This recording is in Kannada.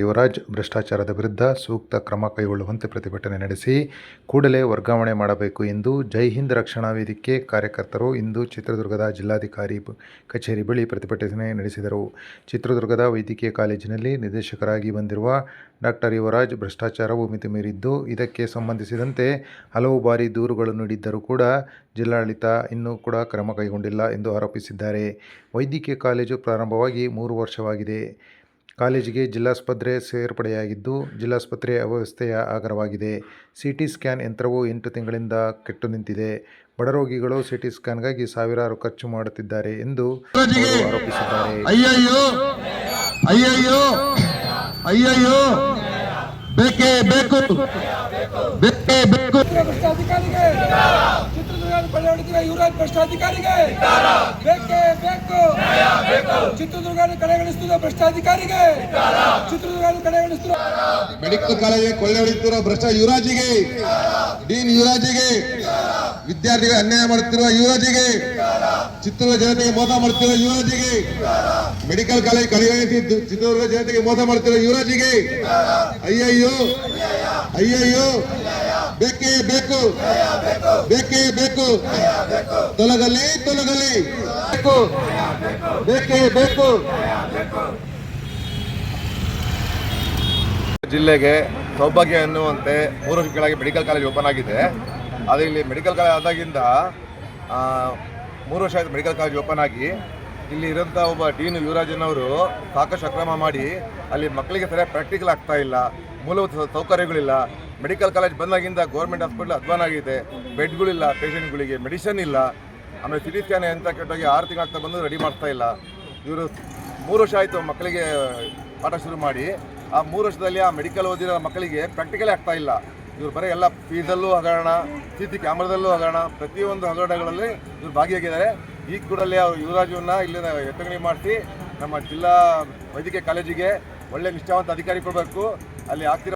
ಯುವರಾಜ್ ಭ್ರಷ್ಟಾಚಾರದ ವಿರುದ್ಧ ಸೂಕ್ತ ಕ್ರಮ ಕೈಗೊಳ್ಳುವಂತೆ ಪ್ರತಿಭಟನೆ ನಡೆಸಿ ಕೂಡಲೇ ವರ್ಗಾವಣೆ ಮಾಡಬೇಕು ಎಂದು ಜೈ ಹಿಂದ್ ರಕ್ಷಣಾ ವೇದಿಕೆ ಕಾರ್ಯಕರ್ತರು ಇಂದು ಚಿತ್ರದುರ್ಗದ ಜಿಲ್ಲಾಧಿಕಾರಿ ಕಚೇರಿ ಬಳಿ ಪ್ರತಿಭಟನೆ ನಡೆಸಿದರು. ಚಿತ್ರದುರ್ಗದ ವೈದ್ಯಕೀಯ ಕಾಲೇಜಿನಲ್ಲಿ ನಿರ್ದೇಶಕರಾಗಿ ಬಂದಿರುವ ಡಾಕ್ಟರ್ ಯುವರಾಜ್ ಭ್ರಷ್ಟಾಚಾರವು ಮಿತಿಮೀರಿದ್ದು, ಇದಕ್ಕೆ ಸಂಬಂಧಿಸಿದಂತೆ ಹಲವು ಬಾರಿ ದೂರುಗಳು ನೀಡಿದ್ದರೂ ಕೂಡ ಜಿಲ್ಲಾಡಳಿತ ಇನ್ನೂ ಕೂಡ ಕ್ರಮ ಕೈಗೊಂಡಿಲ್ಲ ಎಂದು ಆರೋಪಿಸಿದ್ದಾರೆ. ವೈದ್ಯಕೀಯ ಕಾಲೇಜು ಪ್ರಾರಂಭವಾಗಿ 3 ವರ್ಷವಾಗಿದೆ. ಕಾಲೇಜಿಗೆ ಜಿಲ್ಲಾಸ್ಪತ್ರೆ ಸೇರ್ಪಡೆಯಾಗಿದ್ದು, ಜಿಲ್ಲಾಸ್ಪತ್ರೆ ಅವ್ಯವಸ್ಥೆಯ ಆಗರವಾಗಿದೆ. ಸಿಟಿ ಸ್ಕ್ಯಾನ್ ಯಂತ್ರವು 8 ತಿಂಗಳಿಂದ ಕೆಟ್ಟು ನಿಂತಿದೆ. ಬಡ ರೋಗಿಗಳು ಸಿಟಿ ಸ್ಕ್ಯಾನ್ಗಾಗಿ ಸಾವಿರಾರು ಖರ್ಚು ಮಾಡುತ್ತಿದ್ದಾರೆ ಎಂದು ಅವರು ಆರೋಪಿಸಿದ್ದಾರೆ. ಅಯ್ಯಯ್ಯೋ ಬೇಕೇ ಬೇಕು ಭ್ರಷ್ಟಾಧಿಕಾರಿಗೆ ಚಿತ್ರದುರ್ಗ ಕಡೆಗಣಿಸಿದ ಯುವರಾಜ್ ಭ್ರಷ್ಟಾಧಿಕಾರಿಗೆ ಬೇಕೇ ಬೇಕು. ಚಿತ್ರದುರ್ಗ ಕಡೆಗಣಿಸುತ್ತಿರುವ ಭ್ರಷ್ಟಾಧಿಕಾರಿಗೆ ಚಿತ್ರದುರ್ಗ ಕಡೆಗಣಿಸುತ್ತಿರುವ ಮೆಡಿಕಲ್ ಕಾಲೇಜಿಗೆ ಕೊಳ್ಳೆ ಹೊಡೆಯುತ್ತಿರುವ ಭ್ರಷ್ಟ ಯುವರಾಜಿಗೆ, ಡೀನ್ ಯುವರಾಜಿಗೆ, ವಿದ್ಯಾರ್ಥಿಗಳಿಗೆ ಅನ್ಯಾಯ ಮಾಡುತ್ತಿರುವ ಯುವರಾಜಿಗೆ, ಚಿತ್ರದುರ್ಗ ಜನತೆಗೆ ಮೋಸ ಮಾಡುತ್ತಿರುವ ಯುವರಾಜಿಗೆ, ಮೆಡಿಕಲ್ ಕಾಲೇಜ್ ಕಡೆಗಣಿಸಿ ಚಿತ್ರದುರ್ಗ ಜನತೆಗೆ ಮೋಸ ಮಾಡುತ್ತಿರುವ ಯುವರಾಜಿಗೆ ಅಯ್ಯಯ್ಯೋ ಬೇಕೇ ಬೇಕು ತೊಲಗಲಿ ಬೇಕೇ ಬೇಕು. ಜಿಲ್ಲೆಗೆ ಸೌಭಾಗ್ಯ ಎನ್ನುವಂತೆ 3 ವರ್ಷಗಳಾಗಿ ಮೆಡಿಕಲ್ ಕಾಲೇಜ್ ಓಪನ್ ಆಗಿದೆ. ಆದರೆ ಇಲ್ಲಿ ಮೆಡಿಕಲ್ ಕಾಲೇಜ್ ಆದಾಗಿಂದ 3 ವರ್ಷ ಆಯಿತು ಮೆಡಿಕಲ್ ಕಾಲೇಜ್ ಓಪನ್ ಆಗಿ. ಇಲ್ಲಿ ಇರೋಂಥ ಒಬ್ಬ ಡೀನ್ ಯುವರಾಜನವರು ಸಾಕಷ್ಟು ಅಕ್ರಮ ಮಾಡಿ ಅಲ್ಲಿ ಮಕ್ಕಳಿಗೆ ಸರಿಯಾಗಿ ಪ್ರಾಕ್ಟಿಕಲ್ ಆಗ್ತಾ ಇಲ್ಲ, ಮೂಲಭೂತ ಸೌಕರ್ಯಗಳಿಲ್ಲ. ಮೆಡಿಕಲ್ ಕಾಲೇಜ್ ಬಂದಾಗಿಂದ ಗೌರ್ಮೆಂಟ್ ಹಾಸ್ಪಿಟಲ್ ಅಧ್ವಾನ ಆಗಿದೆ. ಬೆಡ್ಗಳಿಲ್ಲ, ಪೇಷಂಟ್ಗಳಿಗೆ ಮೆಡಿಸಿನ್ ಇಲ್ಲ. ಆಮೇಲೆ ಸಿಟಿ ಸ್ಕ್ಯಾನ್ ಅಂತ ಕೆಟ್ಟೋಗಿ 6 ತಿಂಗಳಾಗ್ತಾ ಬಂದು ರೆಡಿ ಮಾಡ್ತಾ ಇಲ್ಲ. ಇವರು 3 ವರ್ಷ ಆಯಿತು ಮಕ್ಕಳಿಗೆ ಪಾಠ ಶುರು ಮಾಡಿ. ಆ 3 ವರ್ಷದಲ್ಲಿ ಆ ಮೆಡಿಕಲ್ ಓದಿರೋ ಮಕ್ಕಳಿಗೆ ಪ್ರಾಕ್ಟಿಕಲೇ ಆಗ್ತಾ ಇಲ್ಲ. ಇವರು ಬರೀ ಎಲ್ಲ ಫೀಸಲ್ಲೂ ಹಗರಣ, CC ಕ್ಯಾಮ್ರಾದಲ್ಲೂ ಹಗರಣ, ಪ್ರತಿಯೊಂದು ಹಗರಣಗಳಲ್ಲಿ ಇವರು ಭಾಗಿಯಾಗಿದ್ದಾರೆ. ಈ ಕೂಡಲೇ ಅವರು ಯುವರಾಜನ್ನ ಇಲ್ಲಿಂದ ಎತ್ತಂಗಡಿ ಮಾಡಿಸಿ ನಮ್ಮ ಜಿಲ್ಲಾ ವೈದ್ಯಕೀಯ ಕಾಲೇಜಿಗೆ ಒಳ್ಳೆ ನಿಷ್ಠಾವಂತ ಅಧಿಕಾರಿ ಕೊಡಬೇಕು. ಅಲ್ಲಿ ಆಗ್ತಿರೋ